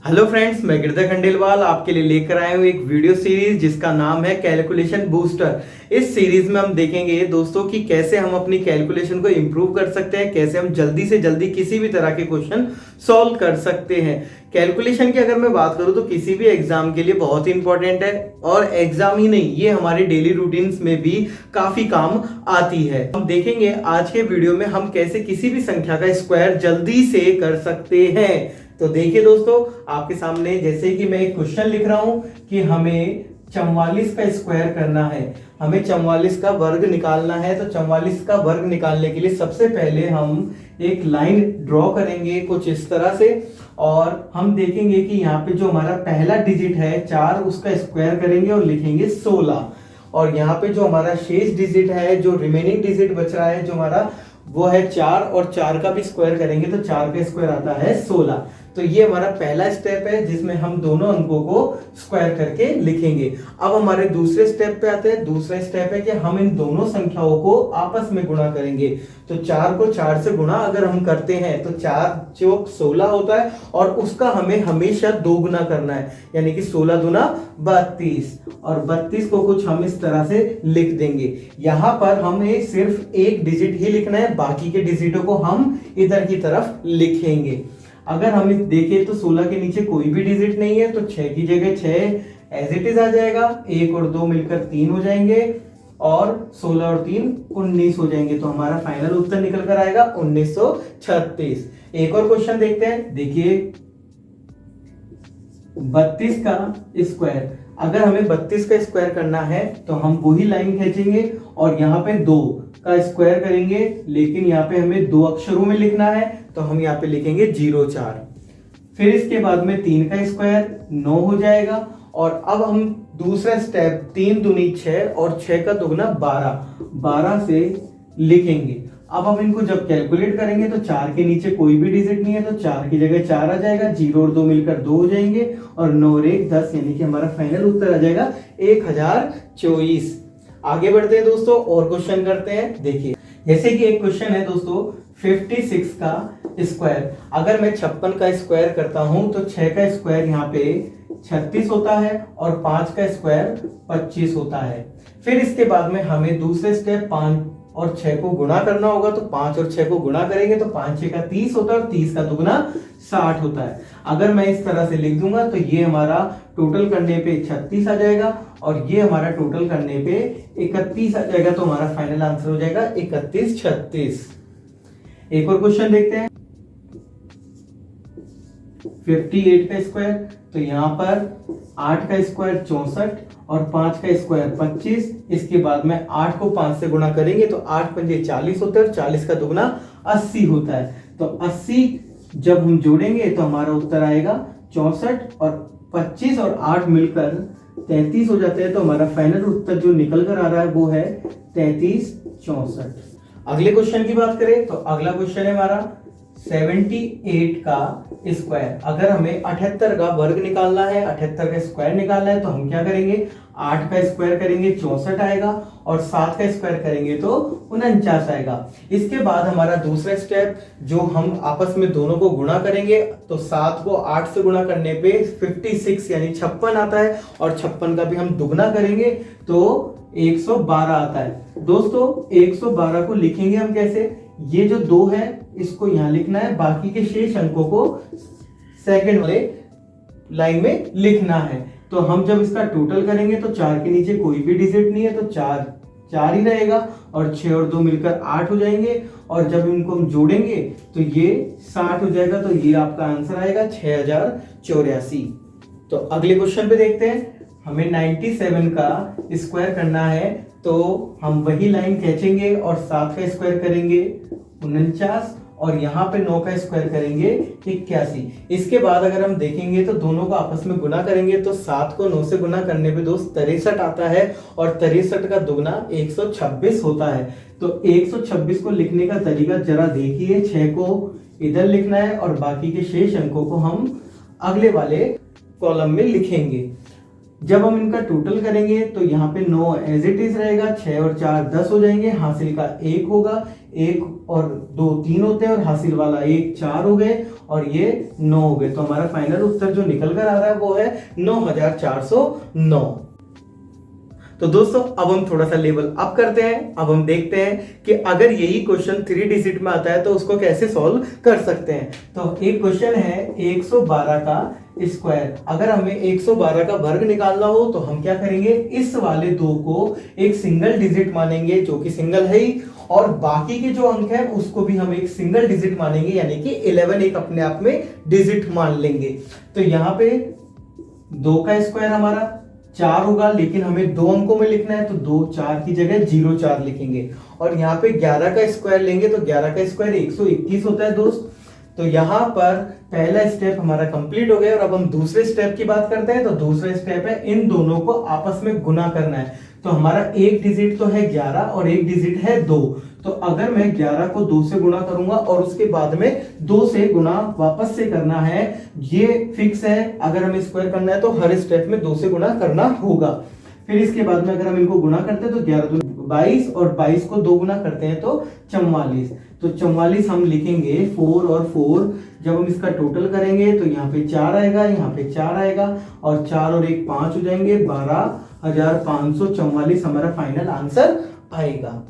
Hello friends, मैं गिरधर खंडेलवाल आपके लिए लेकर आया हूँ एक वीडियो सीरीज जिसका नाम है कैलकुलेशन बूस्टर। इस सीरीज में हम देखेंगे दोस्तों कि कैसे हम अपनी कैलकुलेशन को इंप्रूव कर सकते हैं, कैसे हम जल्दी से जल्दी किसी भी तरह के क्वेश्चन सॉल्व कर सकते हैं। कैलकुलेशन की अगर मैं बात करूं तो किसी भी एग्जाम के लिए बहुत ही इंपॉर्टेंट है, और एग्जाम ही नहीं, ये हमारे डेली रूटीन्स में भी काफी काम आती है। हम देखेंगे आज के वीडियो में हम कैसे किसी भी संख्या का स्क्वायर जल्दी से कर सकते हैं। तो देखिए दोस्तों, आपके सामने जैसे कि मैं एक क्वेश्चन लिख रहा हूं कि हमें 44 का स्क्वायर करना है, हमें 44 का वर्ग निकालना है। तो 44 का वर्ग निकालने के लिए सबसे पहले हम एक लाइन ड्रॉ करेंगे कुछ इस तरह से, और हम देखेंगे कि यहाँ पे जो हमारा पहला डिजिट है 4, उसका स्क्वायर करेंगे और लिखेंगे 16। और यहाँ पे जो हमारा शेष डिजिट है, जो रिमेनिंग डिजिट बच रहा है जो हमारा, वो है 4, और 4 का भी स्क्वायर करेंगे तो 4 का स्क्वायर आता है 16। तो ये हमारा पहला स्टेप है जिसमें हम दोनों अंकों को स्क्वायर करके लिखेंगे। अब हमारे दूसरे स्टेप पे आते हैं। दूसरा स्टेप है कि हम इन दोनों संख्याओं को आपस में गुणा करेंगे। तो 4 को 4 से गुणा अगर हम करते हैं तो 4 चौक 16 होता है, और उसका हमें हमेशा 2 गुना करना है, यानी कि 16 दूना 32, और 32 को कुछ हम इस तरह से लिख देंगे। यहां पर हमें सिर्फ एक डिजिट ही लिखना है, बाकी के डिजिटों को हम इधर की तरफ लिखेंगे। अगर हम इस देखें तो 16 के नीचे कोई भी डिजिट नहीं है, तो 6 की जगह 6 एज इट इज आ जाएगा। 1 और 2 मिलकर 3 हो जाएंगे, और 16 और 3 19 हो जाएंगे। तो हमारा फाइनल उत्तर निकल कर आएगा 1936। एक और क्वेश्चन देखते हैं। देखिए 32 का स्क्वायर, अगर हमें 32 का स्क्वायर करना है तो हम वही लाइन खींचेंगे और यहाँ पे 2 का स्क्वायर करेंगे, लेकिन यहाँ पे हमें 2 अक्षरों में लिखना है, तो हम यहाँ पे लिखेंगे 04। फिर इसके बाद में 3 का स्क्वायर 9 हो जाएगा, और अब हम दूसरा स्टेप 3 दूनी 6 और 6 का दुगना 12 से लिखेंगे। अब हम इनको जब कैलकुलेट करेंगे तो 4 के नीचे कोई भी डिजिट नहीं है, तो 4 की जगह 4 आ जाएगा। 0 और 2 मिलकर 2 हो जाएंगे, और 9 और 1 10, यानी कि हमारा फाइनल उत्तर आ जाएगा 1024। आगे बढ़ते हैं दोस्तों, और क्वेश्चन करते हैं। देखिए जैसे कि एक क्वेश्चन है दोस्तों 56 का स्क्वायर। अगर मैं 56 का स्क्वायर करता हूं तो 6 का स्क्वायर यहाँ पे 36 होता है, और 5 का स्क्वायर 25 होता है। फिर इसके बाद में हमें दूसरे स्टेप 5 और 6 को गुणा करना होगा। तो 5 और 6 को गुणा करेंगे तो 5 6 का 30 होता है, और 30 का दुगना 60 होता है। अगर मैं इस तरह से लिख दूंगा तो ये हमारा टोटल करने पे 36 आ जाएगा, और ये हमारा टोटल करने पे 31 आ जाएगा। तो हमारा फाइनल आंसर हो जाएगा 31 36। एक और क्वेश्चन देखते हैं 58 का स्क्वायर। तो यहाँ पर 8 का स्क्वायर 64 और 5 का स्क्वायर 25। इसके बाद में 8 को 5 से गुणा करेंगे तो 8 पंजे 40 होता है, और 40 का दुगना 80 होता है। तो 80 जब हम जोड़ेंगे तो हमारा उत्तर आएगा 64, और 25 और 8 मिलकर 33 हो जाते हैं। तो हमारा फाइनल उत्तर जो निकल कर आ रहा है वो है 33 64। अगले क्वेश्चन की बात करें तो अगला क्वेश्चन है हमारा 78 का स्क्वायर। अगर हमें 78 का वर्ग निकालना है, 78 का स्क्वायर निकालना है, तो हम क्या करेंगे, 8 का स्क्वायर करेंगे 64 आएगा, और 7 का स्क्वायर करेंगे तो 49 आएगा। इसके बाद हमारा दूसरा स्टेप जो हम आपस में दोनों को गुणा करेंगे, तो 7 को 8 से गुणा करने पे 56 यानी 56 आता है, और 56 का भी हम दुगना करेंगे तो 112 आता है। दोस्तों 112 को लिखेंगे हम कैसे, ये जो 2 है इसको यहां लिखना है, बाकी के शेष अंकों को सेकंड वाले लाइन में लिखना है। तो हम जब इसका टोटल करेंगे तो 4 के नीचे कोई भी डिजिट नहीं है, तो 4 ही रहेगा, और 6 और 2 मिलकर 8 हो जाएंगे, और जब इनको हम जोड़ेंगे तो ये 60 हो जाएगा। तो ये आपका आंसर आएगा 6084। तो अगले क्वेश्चन पे देखते हैं। हमें 97 का स्क्वायर करना है, तो हम वही लाइन खींचेंगे और 7 का स्क्वायर करेंगे 49, और यहाँ पे 9 का स्क्वायर करेंगे 81। इसके बाद अगर हम देखेंगे तो दोनों को आपस में गुना करेंगे, तो 7 को 9 से गुना करने पे दोस्त 63 आता है, और 63 का दुगना 126 होता है। तो 126 को लिखने का तरीका जरा देखिए, 6 को इधर लिखना है, और बाकी के शेष अंकों को हम अगले वाले कॉलम में लिखेंगे। जब हम इनका टोटल करेंगे तो यहाँ पे 9 एज इट इज रहेगा, 6 और 4 10 हो जाएंगे, हासिल का 1 होगा, 1 और 2 3 होते हैं, और हासिल वाला 1 4 हो गए, और ये 9 हो गए। तो हमारा फाइनल उत्तर जो निकल कर आ रहा है वो है 9409। तो दोस्तों अब हम थोड़ा सा लेवल अप करते हैं। अब हम देखते हैं कि अगर यही क्वेश्चन 3 डिजिट में आता है तो उसको कैसे सॉल्व कर सकते हैं। तो एक क्वेश्चन है 112 का स्क्वायर। अगर हमें 112 का वर्ग निकालना हो तो हम क्या करेंगे, इस वाले 2 को एक सिंगल डिजिट मानेंगे जो कि सिंगल है ही, और बाकी के जो अंक है उसको भी हम एक सिंगल डिजिट मानेंगे, यानी कि 11 एक अपने आप में डिजिट मान लेंगे। तो यहाँ पे 2 का स्क्वायर हमारा 4 होगा, लेकिन हमें 2 अंकों में लिखना है तो 2 4 की जगह 0 4 लिखेंगे। और यहाँ पे 11 का स्क्वायर लेंगे तो 11 का स्क्वायर 121 होता है दोस्त। तो यहाँ पर पहला स्टेप हमारा कंप्लीट हो गया। और अब हम दूसरे स्टेप की बात करते हैं। तो दूसरा स्टेप है इन दोनों को आपस में गुना करना है। तो हमारा एक डिजिट तो है 11 और एक डिजिट है 2। तो अगर मैं 11 को 2 से गुना करूंगा और उसके बाद में 2 से गुना वापस से करना है, ये फिक्स है। अगर हमें स्क्वायर करना है तो हर स्टेप में 2 से गुना करना होगा। फिर इसके बाद में अगर हम इनको गुना करते हैं तो 11 2 22 और 22 को 2 गुना करते हैं तो 44। तो 44 हम लिखेंगे 4 और 4। जब हम इसका टोटल करेंगे तो यहाँ पे 4 आएगा, यहाँ पे 4 आएगा, और 4 और 1 5 हो जाएंगे। 12,544 हमारा फाइनल आंसर आएगा।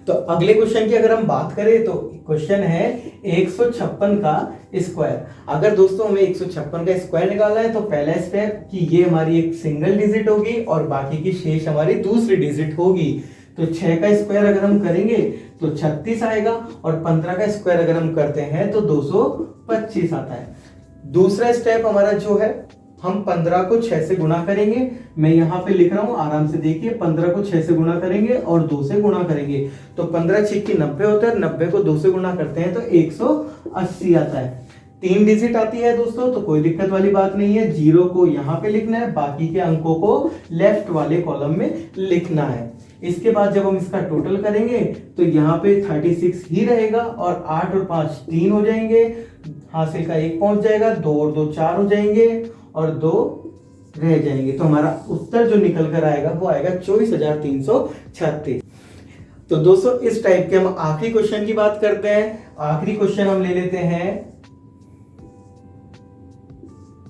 तो अगले क्वेश्चन की अगर हम बात करें तो क्वेश्चन है 156 का स्क्वायर। अगर दोस्तों हमें 156 का स्क्वायर निकालना है तो पहला स्टेप कि ये हमारी एक सिंगल डिजिट होगी और बाकी की शेष हमारी दूसरी डिजिट होगी। तो 6 का स्क्वायर अगर हम करेंगे तो 36 आएगा, और 15 का स्क्वायर अगर हम करते हैं तो 225 आता है। दूसरा स्टेप हमारा जो है, हम 15 को 6 से गुना करेंगे। मैं यहाँ पे लिख रहा हूं, आराम से देखिए। 15 को 6 से गुना करेंगे और 2 से गुना करेंगे तो 15 6 की 90 होता है। 90 को 2 से गुना करते हैं तो 180 आता है। 3 डिजिट आती है दोस्तों, तो कोई दिक्कत वाली बात नहीं है। 0 को यहाँ पे लिखना है, बाकी के अंकों को लेफ्ट वाले कॉलम में लिखना है। इसके बाद जब हम इसका टोटल करेंगे तो यहाँ पे 36 ही रहेगा, और 8 और 5 3 हो जाएंगे। हासिल का 1 पहुंच जाएगा, 2 और 2 4 हो जाएंगे, और 2 रह जाएंगे। तो हमारा उत्तर जो निकल कर आएगा वो आएगा 24,336। तो दोस्तों इस टाइप के हम आखिरी क्वेश्चन की बात करते हैं। आखिरी क्वेश्चन हम ले लेते हैं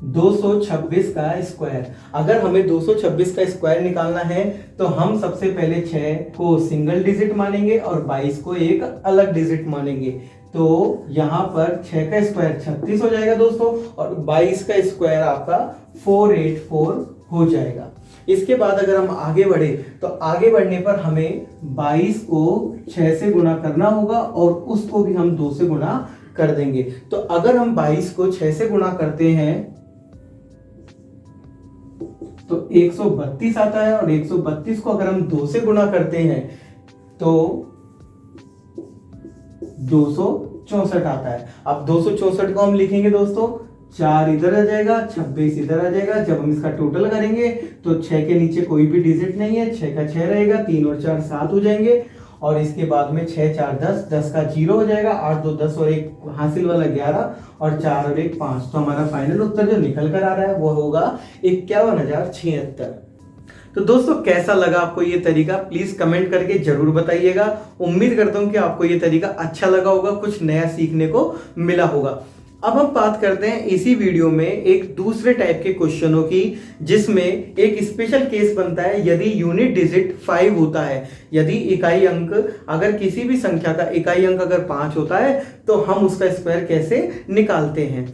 226 का स्क्वायर। अगर हमें 226 का स्क्वायर निकालना है तो हम सबसे पहले 6 को सिंगल डिजिट मानेंगे और 22 को एक अलग डिजिट मानेंगे। तो यहाँ पर 6 का स्क्वायर 36 हो जाएगा दोस्तों, और 22 का स्क्वायर आपका 484 हो जाएगा। इसके बाद अगर हम आगे बढ़े तो आगे बढ़ने पर हमें 22 को 6 से गुना करना होगा और उसको भी हम 2 से गुना कर देंगे। तो अगर हम 22 को 6 से गुना करते हैं तो 132 आता है, और 132 को अगर हम 2 से गुना करते हैं तो 264 आता है। अब 264 को हम लिखेंगे दोस्तों, 4 इधर आ जाएगा, 26 इधर आ जाएगा। जब हम इसका टोटल करेंगे तो 6 के नीचे कोई भी डिजिट नहीं है, 6 का 6 रहेगा, 3 और 4 7 हो जाएंगे, और इसके बाद में 6 4 10, 10 का 0 हो जाएगा, 8 2 10 और 1 हासिल वाला 11, और 4 और 1 5। तो हमारा फाइनल उत्तर जो निकल कर आ रहा है वो होगा 51,076। तो दोस्तों कैसा लगा आपको ये तरीका, प्लीज कमेंट करके जरूर बताइएगा। उम्मीद करता हूं कि आपको ये तरीका अच्छा लगा होगा, कुछ नया सीखने को मिला होगा। अब हम बात करते हैं इसी वीडियो में एक दूसरे टाइप के क्वेश्चनों की, जिसमें एक स्पेशल केस बनता है यदि यूनिट डिजिट 5 होता है। यदि इकाई अंक, अगर किसी भी संख्या का इकाई अंक अगर 5 होता है तो हम उसका स्क्वायर कैसे निकालते हैं।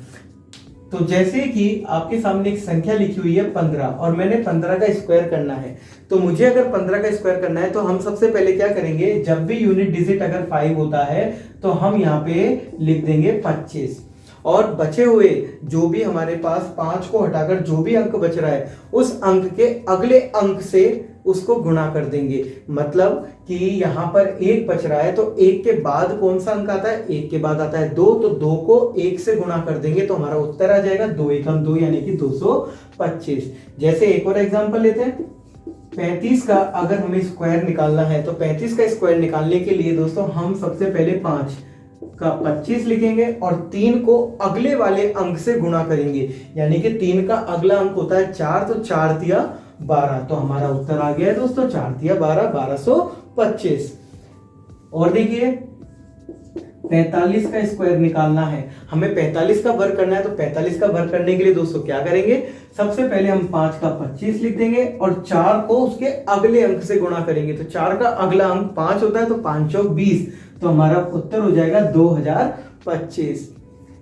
तो जैसे कि आपके सामने एक संख्या लिखी हुई है 15, और मैंने 15 का स्क्वायर करना है। तो मुझे अगर 15 का स्क्वायर करना है तो हम सबसे पहले क्या करेंगे, जब भी यूनिट डिजिट अगर 5 होता है तो हम यहाँ पे लिख देंगे 25, और बचे हुए जो भी हमारे पास 5 को हटाकर जो भी अंक बच रहा है उस अंक के अगले अंक से उसको गुणा कर देंगे। मतलब कि यहाँ पर 1 बच रहा है तो 1 के बाद कौन सा अंक आता है, 1 के बाद आता है 2, तो 2 को 1 से गुणा कर देंगे तो हमारा उत्तर आ जाएगा 2 एकम 2 यानी कि 225। जैसे एक और एग्जांपल लेते हैं, 35 का अगर हमें स्क्वायर निकालना है तो 35 का स्क्वायर निकालने के लिए दोस्तों हम सबसे पहले 5 का 25 लिखेंगे और 3 को अगले वाले अंक से गुणा करेंगे, यानी कि 3 का अगला अंक होता है 4, तो 4 तिया 12। तो हमारा उत्तर आ गया है दोस्तों 4 तिया 12, 1225। और देखिए 45 का स्क्वायर निकालना है, हमें 45 का वर्ग करना है। तो 45 का वर्ग करने के लिए दोस्तों क्या करेंगे, सबसे पहले हम 5 का 25 लिख देंगे और 4 को उसके अगले अंक से गुणा करेंगे। तो 4 का अगला अंक 5 होता है, तो 5 चौक 20, तो हमारा उत्तर हो जाएगा 2025।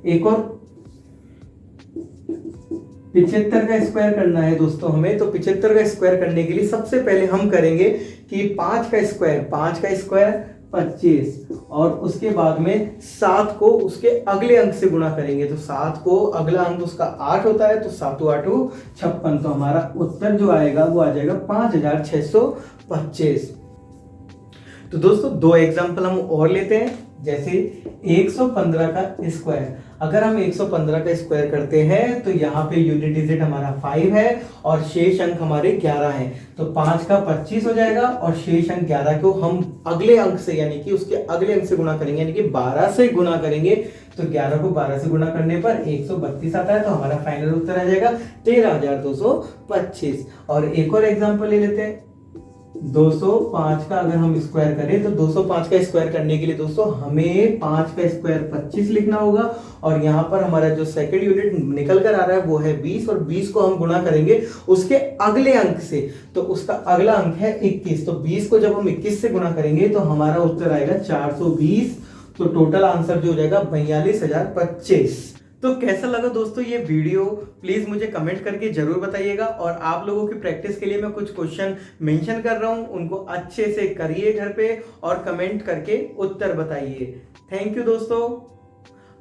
एक और 75 का स्क्वायर करना है दोस्तों हमें। तो 75 का स्क्वायर करने के लिए सबसे पहले हम करेंगे कि 5 का स्क्वायर 25 और उसके बाद में 7 को उसके अगले अंक से गुणा करेंगे। तो 7 को अगला अंक उसका 8 होता है, तो 7 8 56, तो हमारा उत्तर जो आएगा वो आ जाएगा 5625। तो दोस्तों दो एग्जांपल हम और लेते हैं, जैसे 115 का स्क्वायर। अगर हम 115 का स्क्वायर करते हैं तो यहाँ पे यूनिट डिजिट हमारा 5 है और शेष अंक हमारे 11 हैं। तो 5 का 25 हो जाएगा और शेष अंक 11 को हम अगले अंक से यानी कि उसके अगले अंक से गुणा करेंगे, यानी कि 12 से गुणा करेंगे। तो 11 को 12 से गुणा करने पर 132 आता है, तो हमारा फाइनल उत्तर आ जाएगा 13,225। और एक और एग्जाम्पल ले लेते हैं, 205 का अगर हम स्क्वायर करें तो 205 का स्क्वायर करने के लिए दोस्तों हमें 5 का स्क्वायर 25 लिखना होगा और यहाँ पर हमारा जो सेकंड यूनिट निकल कर आ रहा है वो है 20 और 20 को हम गुणा करेंगे उसके अगले अंक से। तो उसका अगला अंक है 21, तो 20 को जब हम 21 से गुणा करेंगे तो हमारा उत्तर आएगा 420। तो टोटल आंसर जो हो जाएगा 42,025। तो कैसा लगा दोस्तों ये वीडियो, प्लीज मुझे कमेंट करके जरूर बताइएगा। और आप लोगों की प्रैक्टिस के लिए मैं कुछ क्वेश्चन मेंशन कर रहा हूं, उनको अच्छे से करिए घर पे और कमेंट करके उत्तर बताइए। थैंक यू दोस्तों,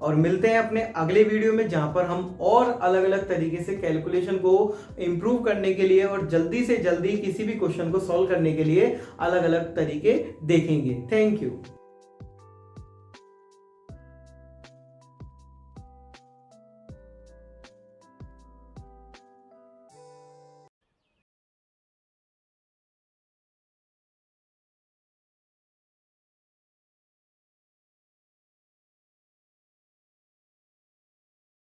और मिलते हैं अपने अगले वीडियो में जहां पर हम और अलग अलग तरीके से कैलकुलेशन को इंप्रूव करने के लिए और जल्दी से जल्दी किसी भी क्वेश्चन को सॉल्व करने के लिए अलग अलग तरीके देखेंगे। Thank you.